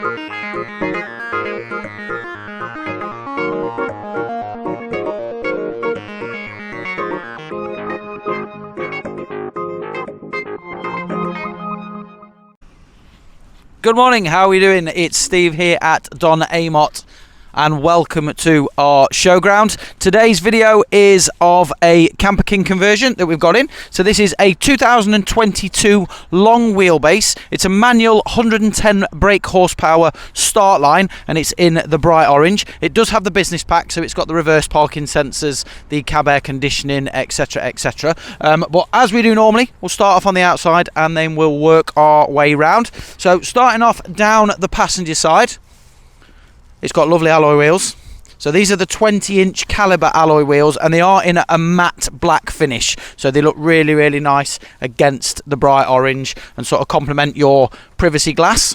Good morning, how are we doing? It's Steve here at Don Amott and welcome to our showground. Today's video is of a Camperking conversion that we've got in. So this is a 2022 long wheelbase. It's a manual 110 brake horsepower STARTLINE and it's in the bright orange. It does have the business pack, so it's got the reverse parking sensors, the cab air conditioning, etc, etc. But as we do normally, we'll start off on the outside and then we'll work our way round. So starting off down the passenger side, it's got lovely alloy wheels. So these are the 20-inch CALIBRE alloy wheels and they are in a matte black finish. So they look really, really nice against the bright orange and sort of complement your privacy glass.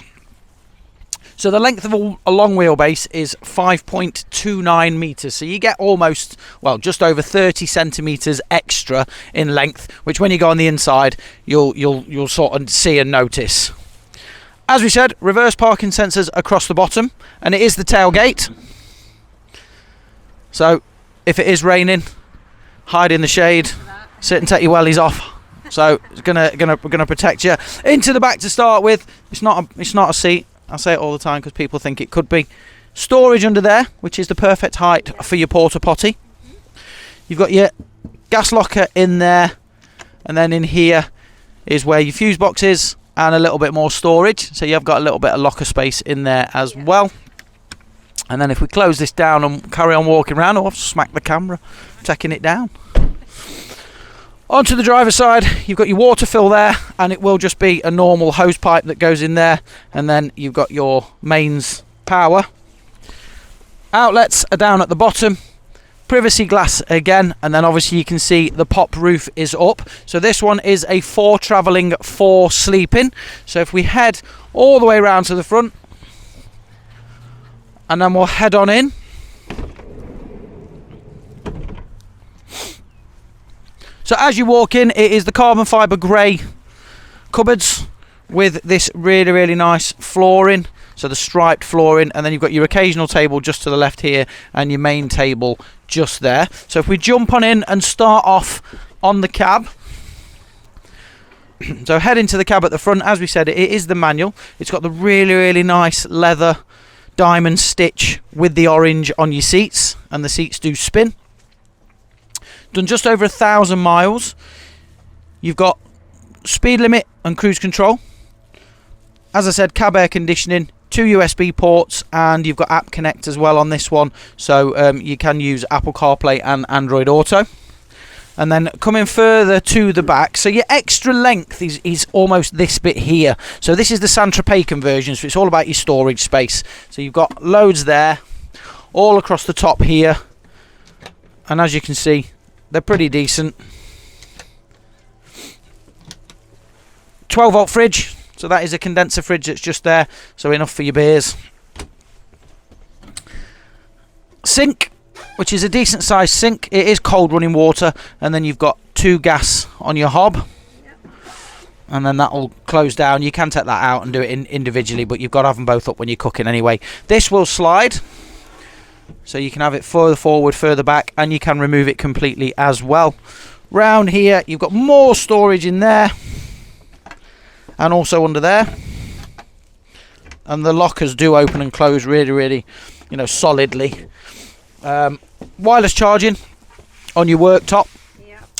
So the length of a long wheelbase is 5.29 metres. So you get almost, well, just over 30 centimetres extra in length, which when you go on the inside, you'll sort of see and notice. As we said, reverse parking sensors across the bottom, and it is the tailgate. So if it is raining, hide in the shade, sit and take your wellies off. So it's gonna protect you. Into the back to start with. It's not a seat. I say it all the time because people think it could be. Storage under there, which is the perfect height for your porta potty. You've got your gas locker in there, and then in here is where your fuse box is. And a little bit more storage, so you've got a little bit of locker space in there as well. And then if we close this down and carry on walking around, I'll smack the camera, taking it down. Onto the driver's side, you've got your water fill there, and it will just be a normal hose pipe that goes in there. And then you've got your mains power. Outlets are down at the bottom. Privacy glass again, and then obviously you can see the pop roof is up. So this one is a 4 travelling, 4 sleeping. So if we head all the way around to the front, and then we'll head on in. So as you walk in, it is the carbon fibre grey cupboards with this really, really nice flooring. So the striped flooring, and then you've got your occasional table just to the left here and your main table just there. So if we jump on in and start off on the cab. So head into the cab at the front. As we said, it is the manual. It's got the really, really nice leather diamond stitch with the orange on your seats, and the seats do spin. Done just over 1,000 miles. You've got speed limit and cruise control. As I said, cab air conditioning, 2 USB ports, and you've got App Connect as well on this one, so you can use Apple CarPlay and Android Auto. And then coming further to the back, so your extra length is almost this bit here. So this is the Tropez conversion, so it's all about your storage space. So you've got loads there, all across the top here, and as you can see, they're pretty decent. 12-volt fridge. So that is a condenser fridge that's just there, so enough for your beers. Sink, which is a decent sized sink. It is cold running water, and then you've got 2 gas on your hob. And then that will close down. You can take that out and do it individually, but you've got to have them both up when you're cooking anyway. This will slide, so you can have it further forward, further back, and you can remove it completely as well. Round here, you've got more storage in there. And also under there, and the lockers do open and close really, really, solidly. Wireless charging on your worktop,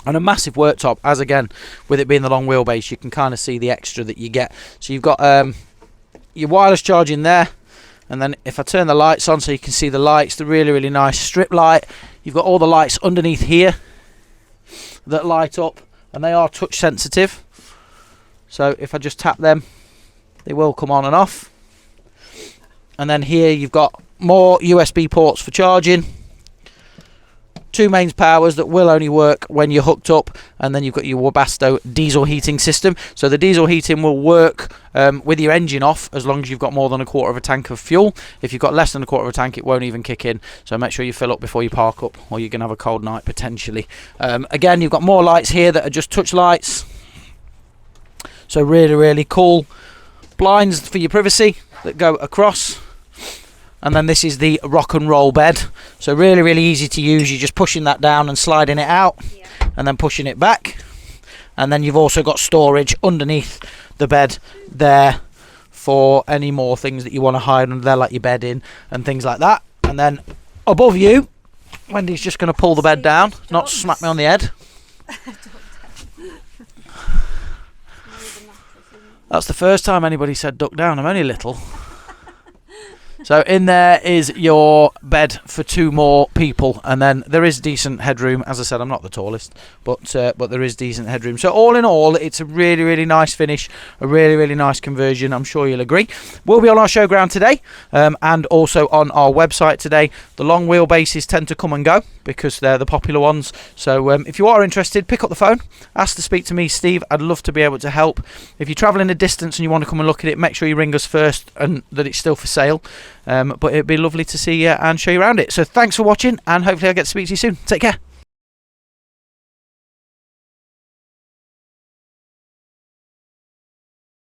and a massive worktop. As again, with it being the long wheelbase, you can kind of see the extra that you get. So you've got your wireless charging there, and then if I turn the lights on, so you can see the lights, the really, really nice strip light. You've got all the lights underneath here that light up, and they are touch sensitive. So if I just tap them, they will come on and off. And then here you've got more USB ports for charging. 2 mains powers that will only work when you're hooked up, and then you've got your Webasto diesel heating system. So the diesel heating will work with your engine off as long as you've got more than 1/4 of a tank of fuel. If you've got less than 1/4 of a tank, it won't even kick in. So make sure you fill up before you park up, or you're going to have a cold night potentially. Again, you've got more lights here that are just touch lights. So really, really cool. Blinds for your privacy. that go across, and then this is the rock and roll bed. So really easy to use. You're just pushing that down and sliding it out, and then pushing it back, and then you've also got storage underneath the bed there for any more things that you want to hide under there, like your bedding and things like that. And then above you, Wendy's just going to pull the bed down, not smack me on the head. That's the first time anybody said duck down. I'm only little. So in there is your bed for 2 more people, and then there is decent headroom. As I said, I'm not the tallest, but there is decent headroom. So all in all, it's a really nice finish, a really nice conversion. I'm sure you'll agree. We'll be on our showground today, and also on our website today. The long wheelbases tend to come and go because they're the popular ones. So if you are interested, pick up the phone, ask to speak to me, Steve. I'd love to be able to help. If you're travelling a distance and you want to come and look at it, make sure you ring us first and that it's still for sale. But it'd be lovely to see you and show you around it. So thanks for watching, and hopefully I'll get to speak to you soon. Take care.